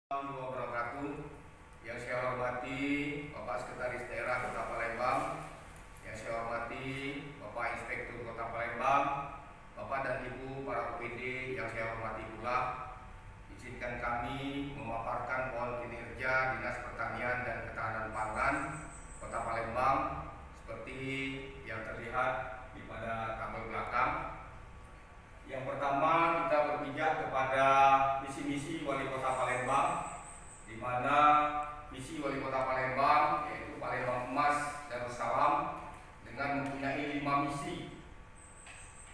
Wabarakatuh. Yang saya hormati Bapak Sekretaris Daerah Kota Palembang, yang saya hormati Bapak Inspektur Kota Palembang, Bapak dan Ibu para OPD yang saya hormati pula. Izinkan kami memaparkan poin kinerja Dinas Pertanian dan Ketahanan Pangan Kota Palembang seperti yang terlihat di pada tabel belakang. Yang pertama, kita berpijak kepada visi-misi Wali Kota Palembang, di mana visi Wali Kota Palembang yaitu Palembang Emas Darussalam dengan mempunyai 5 misi.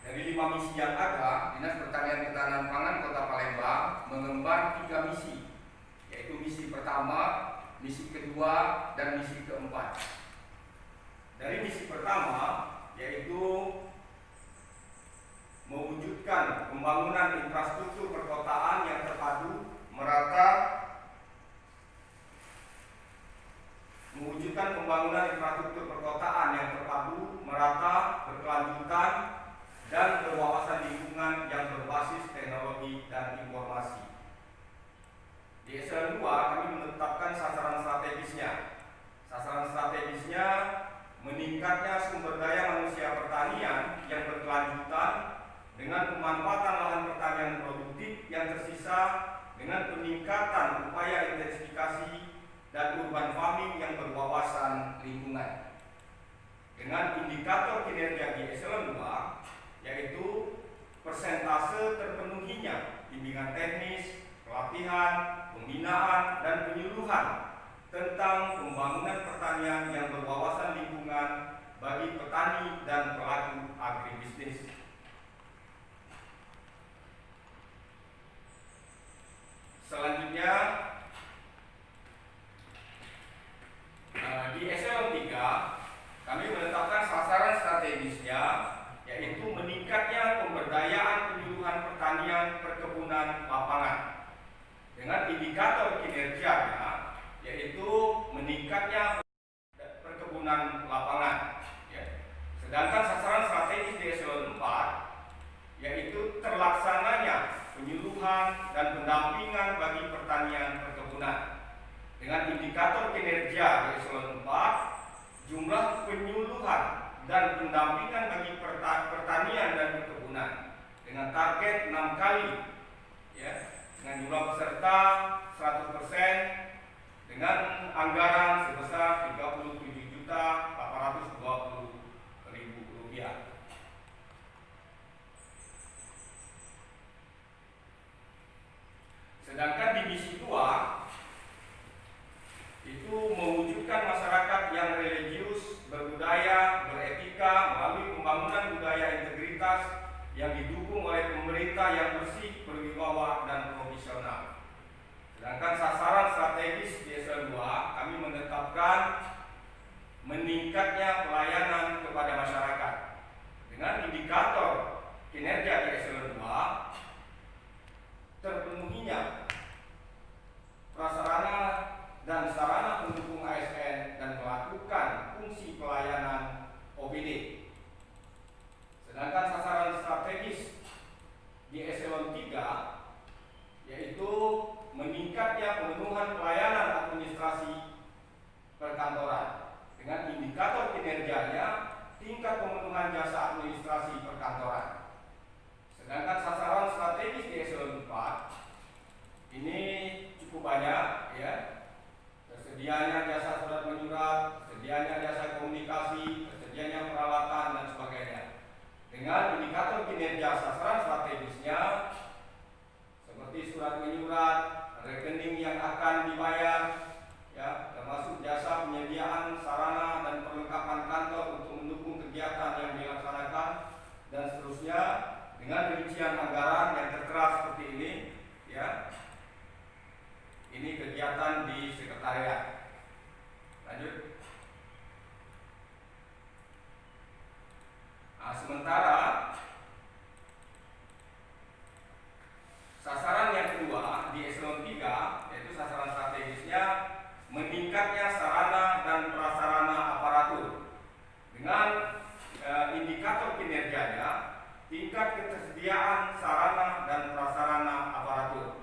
Dari 5 misi yang ada, Dinas Pertanian Ketahanan Pangan Kota Palembang mengemban 3 misi, yaitu misi pertama, misi kedua, dan misi keempat. Dari misi pertama yaitu mewujudkan pembangunan infrastruktur perkotaan yang terpadu, merata, berkelanjutan, dan berwawasan lingkungan yang berbasis teknologi dan informasi. Di eselon 2 kami menetapkan sasaran strategisnya. Sasaran strategisnya meningkatnya sumber daya manusia pertanian yang berkelanjutan dengan pemanfaatan lahan pertanian produktif yang tersisa dengan peningkatan upaya intensifikasi dan urban farming yang berwawasan lingkungan. Dengan indikator kinerja di eselon 2 yaitu persentase terpenuhinya bimbingan teknis, pelatihan, pembinaan, dan penyuluhan tentang pembangunan pertanian yang berwawasan lingkungan bagi petani dan pelaku agribisnis. Selanjutnya, di eselon 3 kami menetapkan sasaran strategisnya yaitu meningkatnya pemberdayaan penyuluhan pertanian perkebunan lapangan dengan indikator kinerjanya yaitu meningkatnya perkebunan lapangan. Sedangkan sasaran strategis di eselon 4 yaitu terlaksananya penyuluhan dan pendampingan bagi pertanian perkebunan. Dengan indikator kinerja di eselon 4, jumlah penyuluhan dan pendampingan bagi pertanian dan perkebunan dengan target 6 kali, dengan jumlah peserta 100% dengan anggaran sebesar Rp37.820.000. Sedangkan di misi 2 itu mewujudkan masyarakat yang religius, berbudaya, beretika melalui pembangunan budaya integritas yang didukung oleh pemerintah yang bersih, berwibawa, dan profesional. Sedangkan sasaran strategis di eselon 2 kami menetapkan meningkatnya pelayanan kepada masyarakat dengan indikator kinerja di eselon 2 terpenuhinya prasarana dan sarana pendukung ASN dan melakukan fungsi pelayanan OPD. Sedangkan sasaran strategis di eselon 3 yaitu meningkatnya pemenuhan pelayanan administrasi perkantoran dengan indikator kinerjanya tingkat pemenuhan jasa administrasi perkantoran. Sedangkan sasaran strategis di eselon 4 ini cukup banyak, tersedianya jasa surat menyurat, tersedianya jasa komunikasi, tersedianya peralatan, dan sebagainya. Dengan indikator kinerja sasaran strategisnya seperti surat menyurat, rekening yang akan dibayar, termasuk jasa penyediaan sarana dan perlengkapan kantor untuk mendukung kegiatan yang dilaksanakan, dan seterusnya dengan rincian anggaran yang tertera seperti ini, Ini kegiatan di sekretariat. Lanjut. Sementara sasaran yang kedua di eselon 3 yaitu sasaran strategisnya meningkatnya sarana dan prasarana aparatur dengan indikator kinerjanya tingkat ketersediaan sarana dan prasarana aparatur.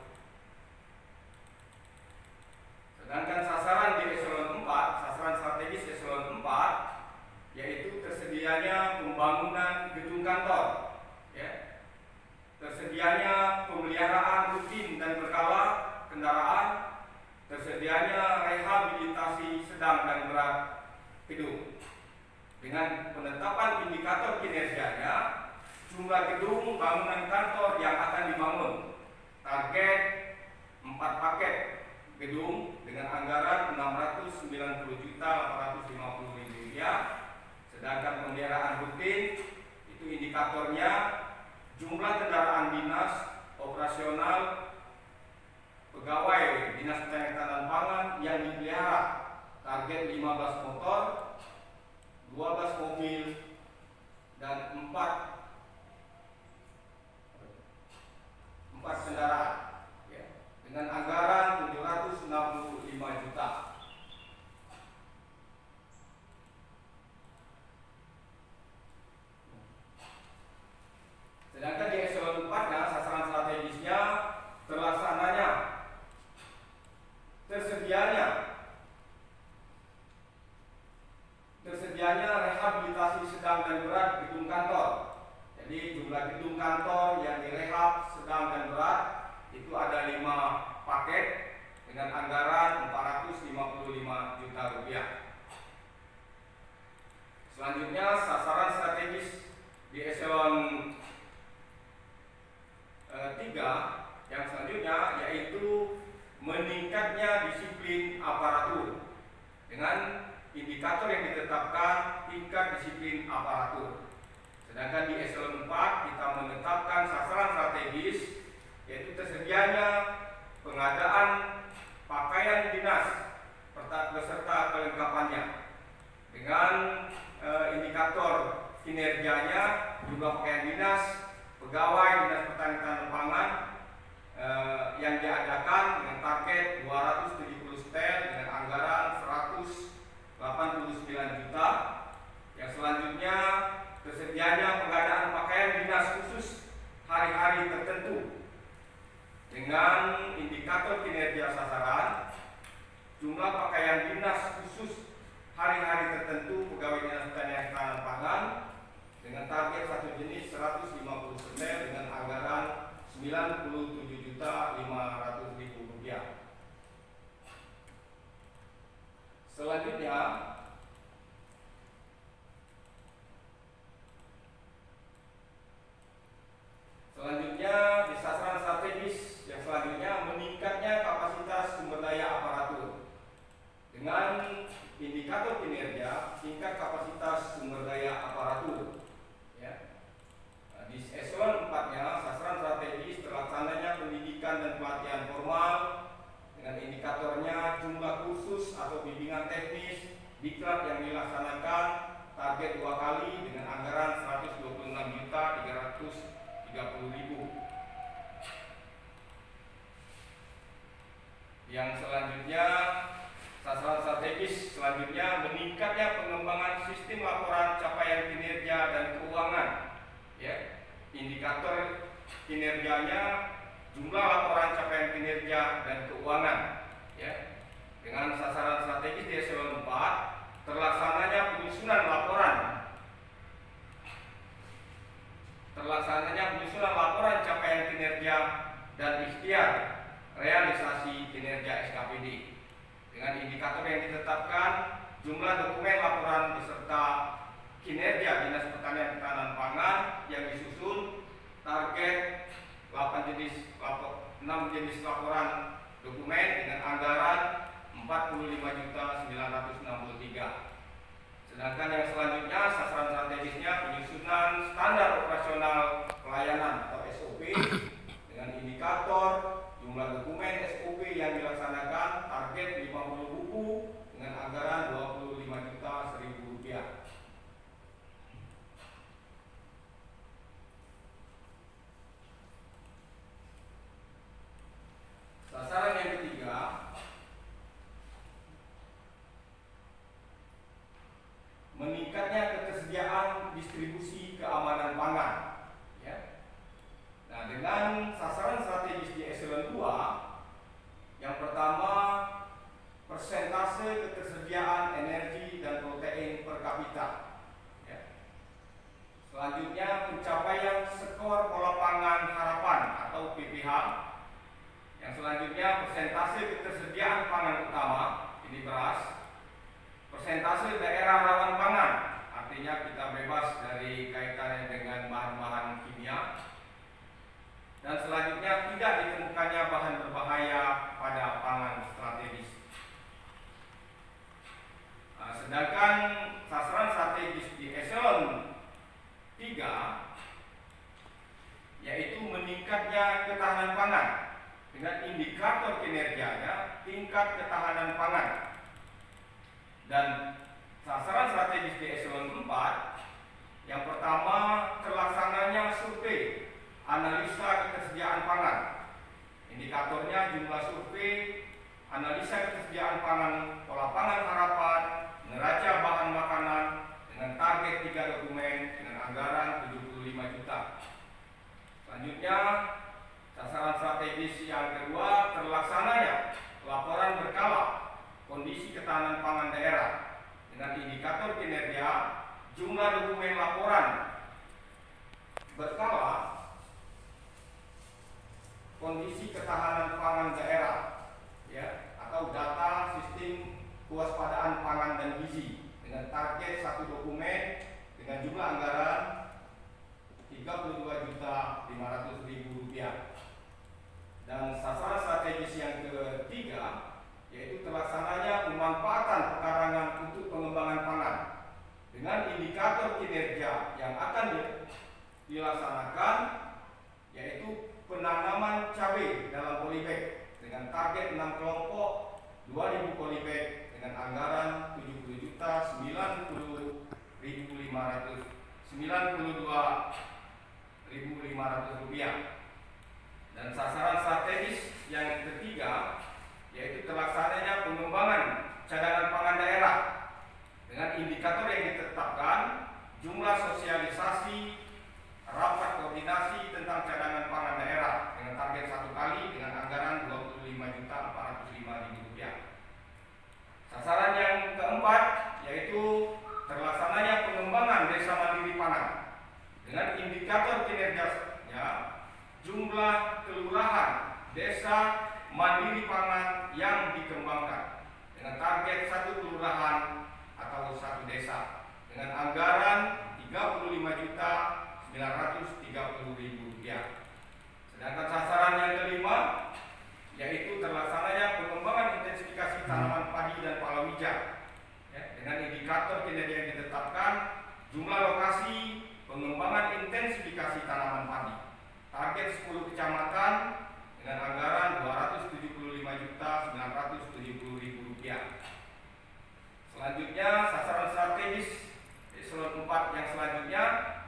bangunan kantor yang akan dibangun. Target 4 paket gedung dengan anggaran Rp690.850.000. Sedangkan pemeliharaan rutin itu indikatornya jumlah kendaraan dinas operasional pegawai Dinas Pertanian dan Pangan yang dipelihara. Target 15 motor, 12 mobil, dan 4 kendaraan, ya, dengan anggaran 765 juta. Sedangkan di eselon 4-nya sasaran strategisnya tersedianya rehabilitasi sedang dan berat gedung kantor. Jadi jumlah gedung kantor yang direhab sedang dan berat itu ada 5 paket dengan anggaran Rp455 juta. Selanjutnya sasaran strategis di eselon 3 yang selanjutnya yaitu meningkatnya disiplin aparatur dengan indikator yang ditetapkan tingkat disiplin aparatur. Sedangkan di eselon 4 kita menetapkan sasaran strategis yaitu tersedianya pengadaan pakaian dinas beserta kelengkapannya dengan indikator kinerjanya jumlah pakaian dinas pegawai Dinas Pertanian dan Pangan yang diadakan dengan target 270 setel dengan anggaran 189 juta. Yang selanjutnya tersedianya pengadaan pakaian dinas khusus hari-hari tertentu dengan indikator kinerja sasaran jumlah pakaian dinas khusus hari-hari tertentu pegawai Dinas Pertanian dan Pangan dengan target satu jenis 150 setel dengan anggaran Rp97.500.000. Selanjutnya di sasaran strategis yang selanjutnya meningkatnya kapasitas sumber daya aparatur dengan indikator kinerja tingkat kapasitas sumber daya aparatur. Ya. Nah, di eselon 4-nya sasaran strategis terlaksananya pendidikan dan pelatihan formal dengan indikatornya jumlah kursus atau bimbingan teknis diklat yang dilaksanakan target 2 kali dengan anggaran Rp126.330.000. Yang selanjutnya sasaran strategis selanjutnya meningkatnya pengembangan sistem laporan capaian kinerja dan keuangan. Ya, indikator kinerjanya jumlah laporan capaian kinerja dan keuangan. Ya, dengan sasaran strategis di eselon 4 terlaksananya penyusunan capaian kinerja dan ikhtiar realisasi kinerja SKPD dengan indikator yang ditetapkan jumlah dokumen laporan beserta kinerja Dinas Pertanian dan Pangan yang disusun target 6 jenis laporan dokumen dengan anggaran Rp45.963. Sedangkan yang selanjutnya sasaran strategisnya penyusunan standar operasional pelayanan atau SOP dengan indikator jumlah dokumen SOP yang dilaksanakan target 50 buku dengan anggaran Rp25.100.000. Sasaran yang ketiga meningkatnya ketersediaan distribusi keamanan pangan. Ya. Nah, dengan sasaran strategis di eselon 2, yang pertama persentase ketersediaan energi dan protein per kapita. Ya. Selanjutnya pencapaian skor pola pangan harapan atau PPH. Yang selanjutnya persentase ketersediaan pangan utama, ini beras. Persentase daerah rawan pangan, artinya kita bebas dari kaitannya dengan bahan-bahan kimia. meningkatnya ketahanan pangan dengan indikator kinerjanya tingkat ketahanan pangan. Dan sasaran strategis di eselon 4, yang pertama terlaksananya survei analisa ketersediaan pangan. Indikatornya jumlah survei, analisa ketersediaan pangan, pola pangan harapan, neraca bahan makanan dengan target 3 dokumen dengan anggaran 75 juta. Selanjutnya, sasaran strategis yang kedua terlaksananya laporan berkala kondisi ketahanan pangan daerah dengan indikator kinerja jumlah dokumen laporan berkala kondisi ketahanan pangan daerah, ya, atau data sistem kewaspadaan pangan dan gizi dengan target 1 dokumen dengan jumlah anggaran 32.500.000 rupiah. Dan sasaran strategis yang ketiga yaitu terlaksananya pemanfaatan pekarangan untuk pengembangan pangan dengan indikator kinerja yang akan dilaksanakan yaitu penanaman cabai dalam polybag dengan target 6 kelompok 2.000 polybag dengan anggaran 70.992.500 rupiah. Dan sasaran strategis yang ketiga yaitu terlaksananya pengembangan cadangan pangan daerah dengan indikator yang ditetapkan jumlah sosialisasi rapat koordinasi tentang cadangan pangan daerah dengan target 1 kali dengan anggaran 25.405.000 rupiah. Sasaran yang keempat yaitu terlaksananya pengembangan desa mandiri pangan dengan indikator kinerjanya jumlah kelurahan desa mandiri pangan yang dikembangkan dengan target 1 kelurahan atau 1 desa dengan anggaran 35.930.000 rupiah. Sedangkan sasaran yang kelima yaitu terlaksananya pengembangan intensifikasi tanaman padi dan palawija, ya, dengan indikator kinerja yang ditetapkan jumlah lokasi pengembangan intensifikasi tanaman padi target 10 kecamatan dengan anggaran 275.970.000 rupiah. Selanjutnya sasaran strategis eselon 4 yang selanjutnya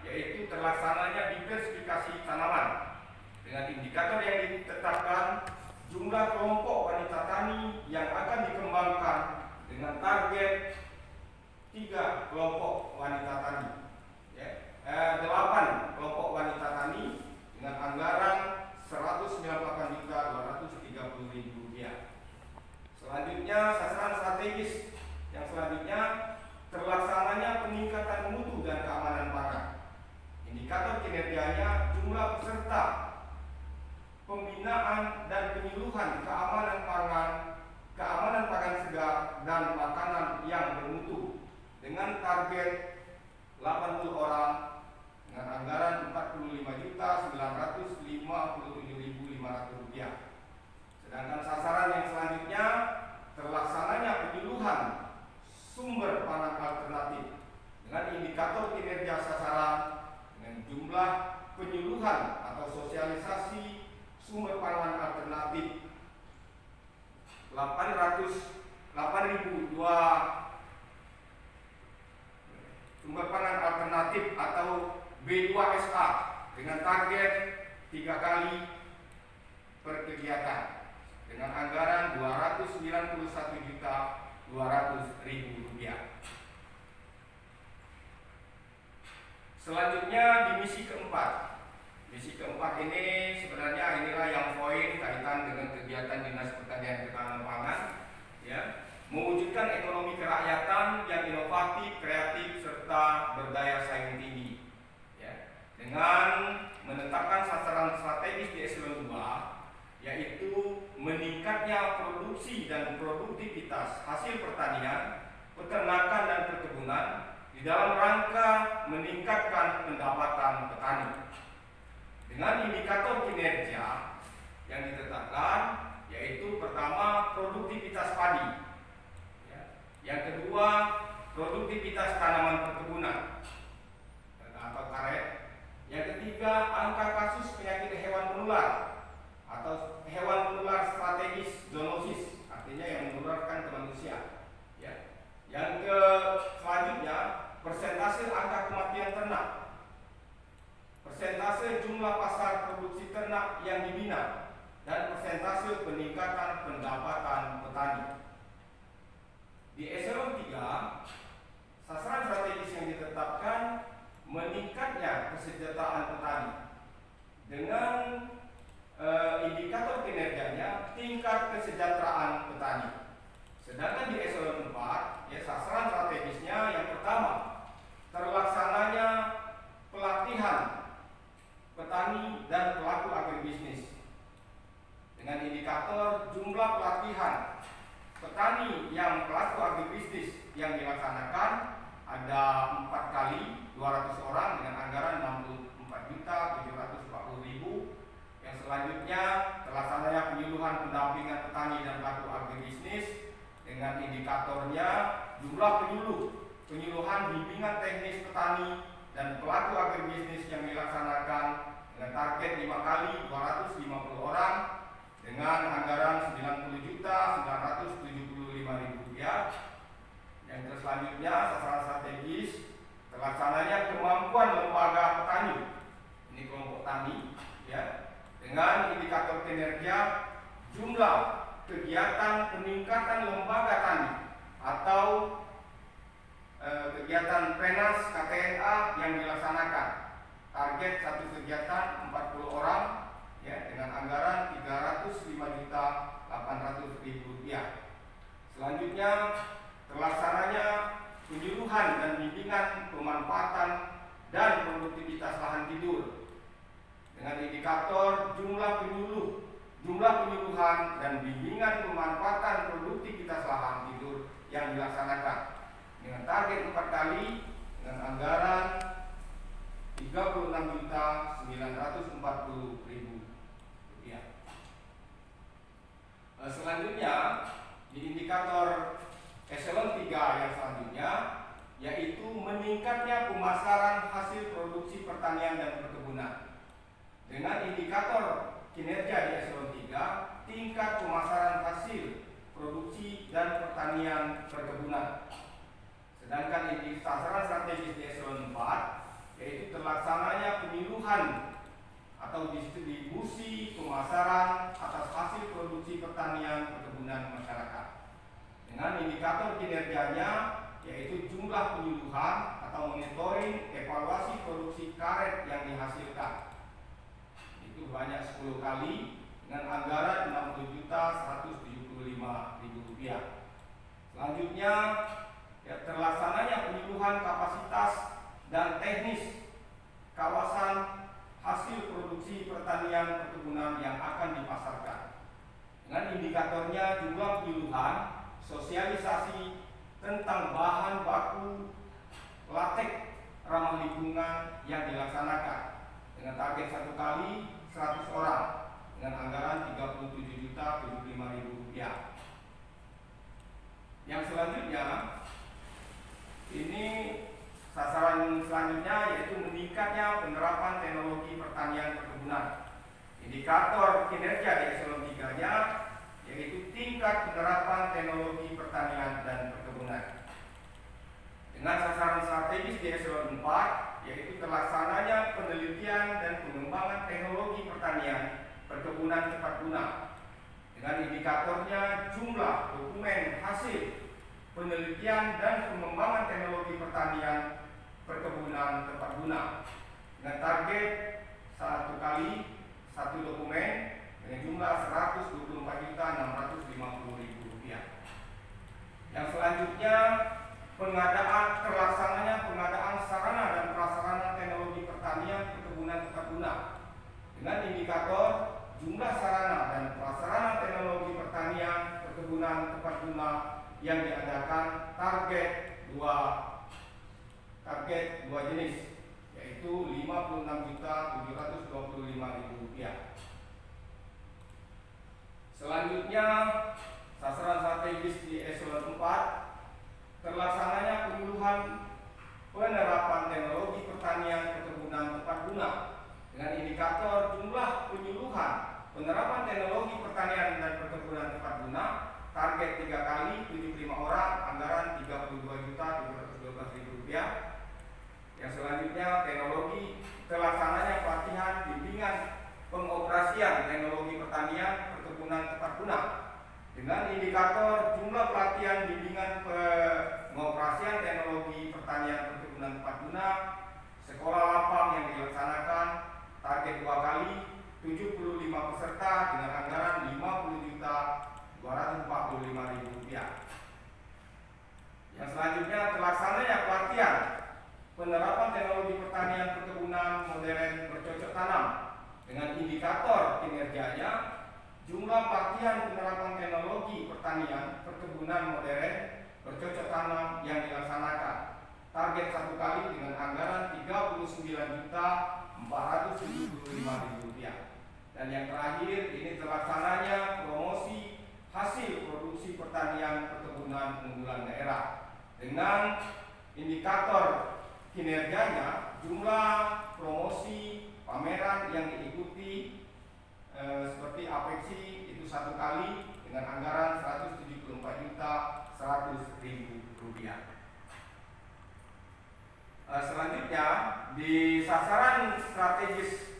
yaitu terlaksananya diversifikasi tanaman dengan indikator yang ditetapkan jumlah kelompok wanita tani yang akan dikembangkan dengan target 3 kelompok wanita tani, ya, 8 kelompok wanita tani dengan anggaran 198.230.000 rupiah. Selanjutnya sasaran strategis yang selanjutnya terlaksananya peningkatan mutu dan keamanan pangan. Indikator kinerjanya jumlah peserta pembinaan dan penyuluhan keamanan pangan segar dan makanan yang bermutu dengan target 80 orang dengan anggaran 45.957.500 rupiah. Sedangkan sasaran yang selanjutnya terlaksananya penyuluhan sumber pangan alternatif dengan indikator kinerja sasaran dengan jumlah penyuluhan atau sosialisasi sumber pangan alternatif 8.002 sumber pangan alternatif atau B2SA dengan target 3 kali per kegiatan dengan anggaran 291.200.000 rupiah. Selanjutnya di misi keempat. Misi keempat ini sebenarnya inilah yang poin kaitan dengan kegiatan Dinas Pertanian Ketahanan Pangan, ya, mewujudkan ekonomi kerakyatan yang inovatif, kreatif serta berdaya saing tinggi, ya, dengan menetapkan sasaran strategis di eselon 2 yaitu meningkatnya produksi dan produktivitas hasil pertanian, peternakan dan perkebunan di dalam rangka meningkatkan pendapatan petani. Dengan indikator kinerja yang ditetapkan yaitu pertama produktivitas padi, ya, yang kedua produktivitas tanaman perkebunan atau karet, yang ketiga angka kasus penyakit hewan penular atau hewan penular strategis zoonosis, artinya yang menularkan ke manusia. Ya. Yang selanjutnya, persentase angka kematian ternak, persentase jumlah pasar produksi ternak yang dibina, dan persentase peningkatan pendapatan petani. Di eselon 3, sasaran strategis yang ditetapkan meningkatnya kesejahteraan petani dengan indikator kinerjanya tingkat kesejahteraan petani. Sedangkan di eselon 4, ya, sasaran strategisnya yang pertama, terlaksananya pelatihan petani dan pelaku agribisnis dengan indikator jumlah pelatihan petani yang pelaku agribisnis yang dilaksanakan ada 4 kali 200 orang dengan anggaran 64.740.000. Yang selanjutnya, terlaksananya penyuluhan pendampingan petani dan pelaku agribisnis dengan indikatornya jumlah penyuluhan bimbingan teknis petani dan pelaku agribisnis yang dilaksanakan dengan target 5 kali 250 orang dengan anggaran Rp90.975.000. Yang selanjutnya, sasaran strategis terlaksananya kemampuan lembaga petani, ini kelompok tani, ya, dengan indikator kinerja jumlah kegiatan peningkatan lembaga tani atau kegiatan PENAS KTNA yang dilaksanakan. Target satu kegiatan 40 orang, ya, dengan anggaran Rp305.800.000. Selanjutnya, terlaksananya penyuluhan dan bimbingan pemanfaatan dan produktivitas lahan tidur dengan indikator jumlah penyuluhan dan bimbingan pemanfaatan produktivitas lahan tidur yang dilaksanakan dengan target 4 kali dengan anggaran Rp36.940.000. Selanjutnya, di indikator eselon 3 yang selanjutnya, yaitu meningkatnya pemasaran hasil produksi pertanian dan perkebunan. Dengan indikator kinerja di eselon 3, tingkat pemasaran hasil produksi dan pertanian perkebunan. Sedangkan di sasaran strategis di eselon 4, yaitu terlaksananya penyuluhan atau distribusi pemasaran atas hasil produksi pertanian perkebunan masyarakat. Dengan indikator kinerjanya yaitu jumlah penyuluhan atau monitoring evaluasi produksi karet yang dihasilkan. Itu banyak 10 kali dengan anggaran Rp60.175.000. Selanjutnya, ya, terlaksananya penyuluhan kapasitas dan teknis kawasan hasil produksi pertanian perkebunan yang akan dipasarkan. Dengan indikatornya jumlah penyuluhan, sosialisasi tentang bahan baku latek ramah lingkungan yang dilaksanakan dengan target 1 kali 100 orang dengan anggaran Rp37.075.000. Yang selanjutnya, ini sasaran selanjutnya yaitu meningkatnya penerapan teknologi pertanian perkebunan. Indikator kinerja di eselon 3-nya yaitu tingkat penerapan teknologi pertanian dan perkebunan. Dengan sasaran strategis di eselon 4 yaitu terlaksananya penelitian dan pengembangan teknologi pertanian perkebunan tepat guna. Dengan indikatornya jumlah dokumen hasil penelitian dan pengembangan teknologi pertanian perkebunan tepat guna dengan target 1 kali 1 dokumen dengan jumlah Rp124.650.000. Yang selanjutnya, terlaksananya pengadaan sarana dan prasarana teknologi pertanian perkebunan tepat guna dengan indikator jumlah sarana dan prasarana teknologi pertanian perkebunan tepat guna yang diadakan target dua jenis, yaitu Rp56.725.000. Selanjutnya, sasaran strategis di eselon 4 terlaksananya penyuluhan penerapan teknologi pertanian perkebunan tepat guna dengan indikator jumlah penyuluhan dengan indikator jumlah pelatihan bimbingan pengoperasian teknologi pertanian perkebunan tepat guna, sekolah lapang yang dilaksanakan, target 2 kali, 75 peserta dengan anggaran Rp50.245.000. Yang selanjutnya terlaksananya pelatihan penerapan teknologi pertanian perkebunan modern bercocok tanam dengan indikator kinerjanya, jumlah pelatihan penerapan teknologi pertanian perkebunan modern bercocok tanam yang dilaksanakan, target 1 kali dengan anggaran Rp39.475.000. Dan yang terakhir ini terlaksananya promosi hasil produksi pertanian perkebunan unggulan daerah dengan indikator kinerjanya, jumlah promosi pameran yang diikuti seperti Apexi itu 1 kali dengan anggaran Rp174.100.000. Selanjutnya di sasaran strategis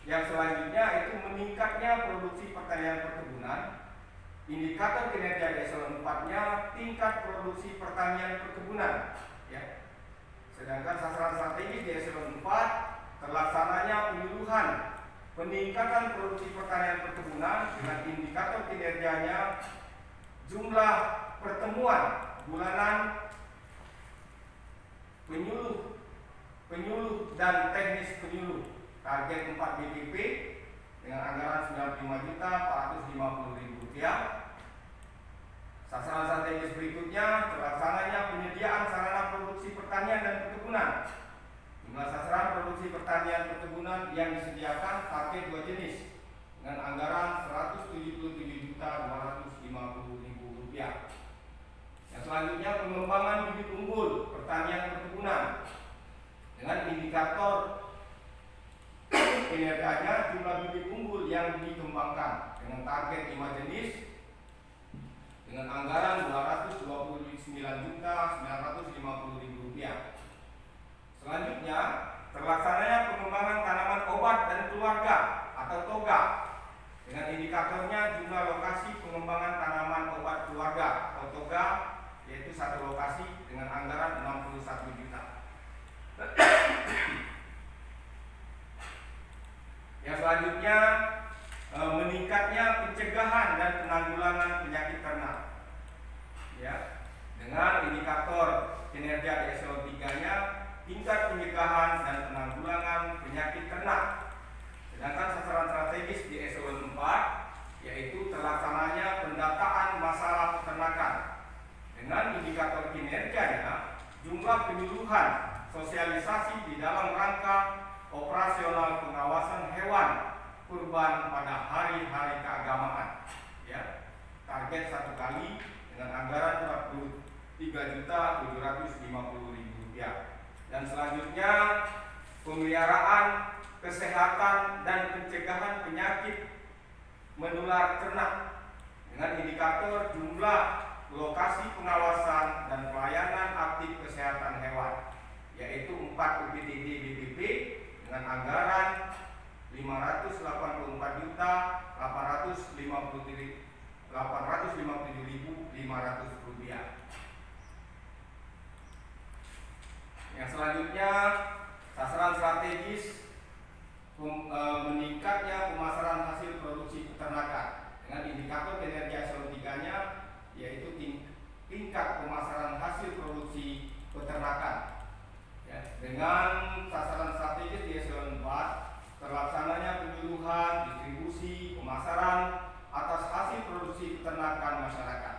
yang selanjutnya itu meningkatnya produksi pertanian perkebunan. Indikator kinerja di eselon 4-nya tingkat produksi pertanian perkebunan, ya. Sedangkan sasaran strategis di eselon 4 terlaksananya penyuluhan peningkatan produksi pertanian perkebunan dengan indikator kinerjanya jumlah pertemuan bulanan penyuluh dan teknis penyuluh, target 4 BPP dengan anggaran Rp95.450.000. Sasaran strategis berikutnya terlaksananya penyediaan sarana produksi pertanian dan perkebunan. Jumlah sasaran produksi pertanian perkebunan yang disediakan target 2 jenis dengan anggaran Rp177.250.000. Yang selanjutnya pengembangan bibit unggul pertanian perkebunan dengan indikator kinerjanya jumlah bibit unggul yang dikembangkan dengan target 5 jenis dengan anggaran Rp229.950.000. Selanjutnya terlaksananya pengembangan tanaman obat dan keluarga atau TOGA dengan indikatornya jumlah lokasi pengembangan tanaman obat keluarga atau TOGA, yaitu 1 lokasi dengan anggaran Rp61 juta. Yang selanjutnya meningkatnya pencegahan dan penanggulangan penyakit ternak, ya, dengan indikator kinerja di eselon 3-nya tingkat pencegahan dan penanggulangan penyakit ternak. Sedangkan sasaran strategis di eselon 4 yaitu terlaksananya pendataan masalah peternakan dengan indikator kinerjanya jumlah penyuluhan sosialisasi di dalam rangka operasional pengawasan hewan kurban pada hari-hari keagamaan, ya, target 1 kali dengan anggaran Rp43.750.000. Dan selanjutnya pemeliharaan kesehatan dan pencegahan penyakit menular ternak dengan indikator jumlah lokasi pengawasan dan pelayanan aktif kesehatan hewan, yaitu 4 UPTD BPP dengan anggaran Rp588.857.500. Yang selanjutnya sasaran strategis meningkatnya pemasaran hasil produksi peternakan dengan indikator kinerja eselon 3-nya yaitu tingkat pemasaran hasil produksi peternakan, ya, dengan sasaran strategis di eselon 4 terlaksananya penyuluhan, distribusi, pemasaran atas hasil produksi peternakan masyarakat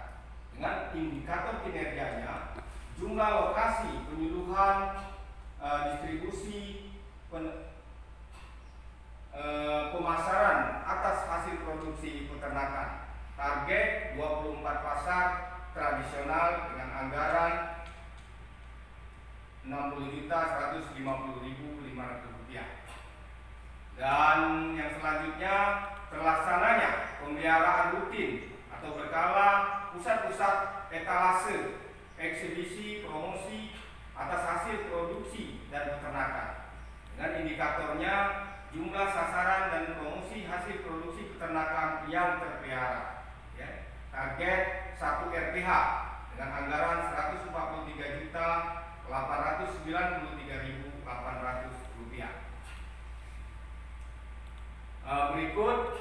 dengan indikator kinerjanya jumlah lokasi penyuluhan, distribusi, pemasaran atas hasil produksi peternakan, target 24 pasar tradisional dengan anggaran Rp60.150.500. Dan yang selanjutnya terlaksananya pemeliharaan rutin atau berkala pusat-pusat etalase, eksibisi, promosi atas hasil produksi dan peternakan dengan indikatornya jumlah sasaran dan promosi hasil produksi peternakan yang terpelihara, ya, target 1 RPH dengan anggaran Rp143.893.800. Berikut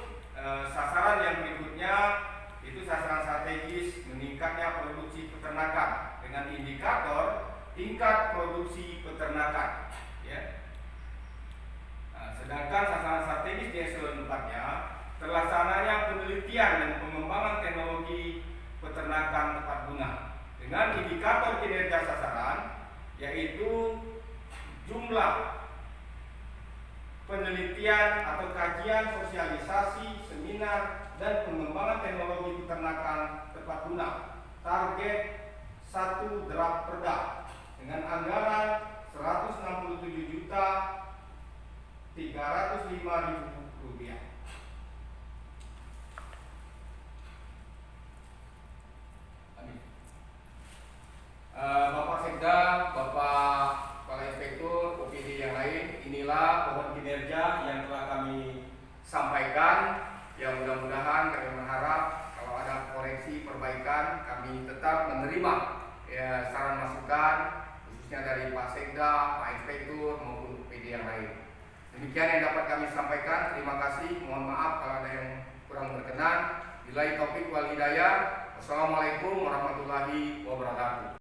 sasaran yang berikutnya itu sasaran strategis meningkatnya produksi peternakan dengan indikator tingkat produksi peternakan, ya. Sedangkan sasaran strategis di eselon 4-nya terlaksananya penelitian dan pengembangan teknologi peternakan tepat guna dengan indikator kinerja sasaran yaitu jumlah penelitian atau kajian, sosialisasi, seminar, dan pengembangan teknologi peternakan tepat guna target 1 draft perda dengan anggaran Rp167.305.000. Bapak Sekda, Bapak Kepala Inspektur, OPD yang lain, inilah pohon kinerja yang telah kami sampaikan. Yang mudah-mudahan kami berharap kalau ada koreksi perbaikan, kami tetap menerima ya, saran masukan khususnya dari Pak Sekda, Pak Inspektur maupun OPD yang lain. Demikian yang dapat kami sampaikan. Terima kasih. Mohon maaf kalau ada yang kurang berkenan. Billahi taufik wal hidayah. Wassalamualaikum warahmatullahi wabarakatuh.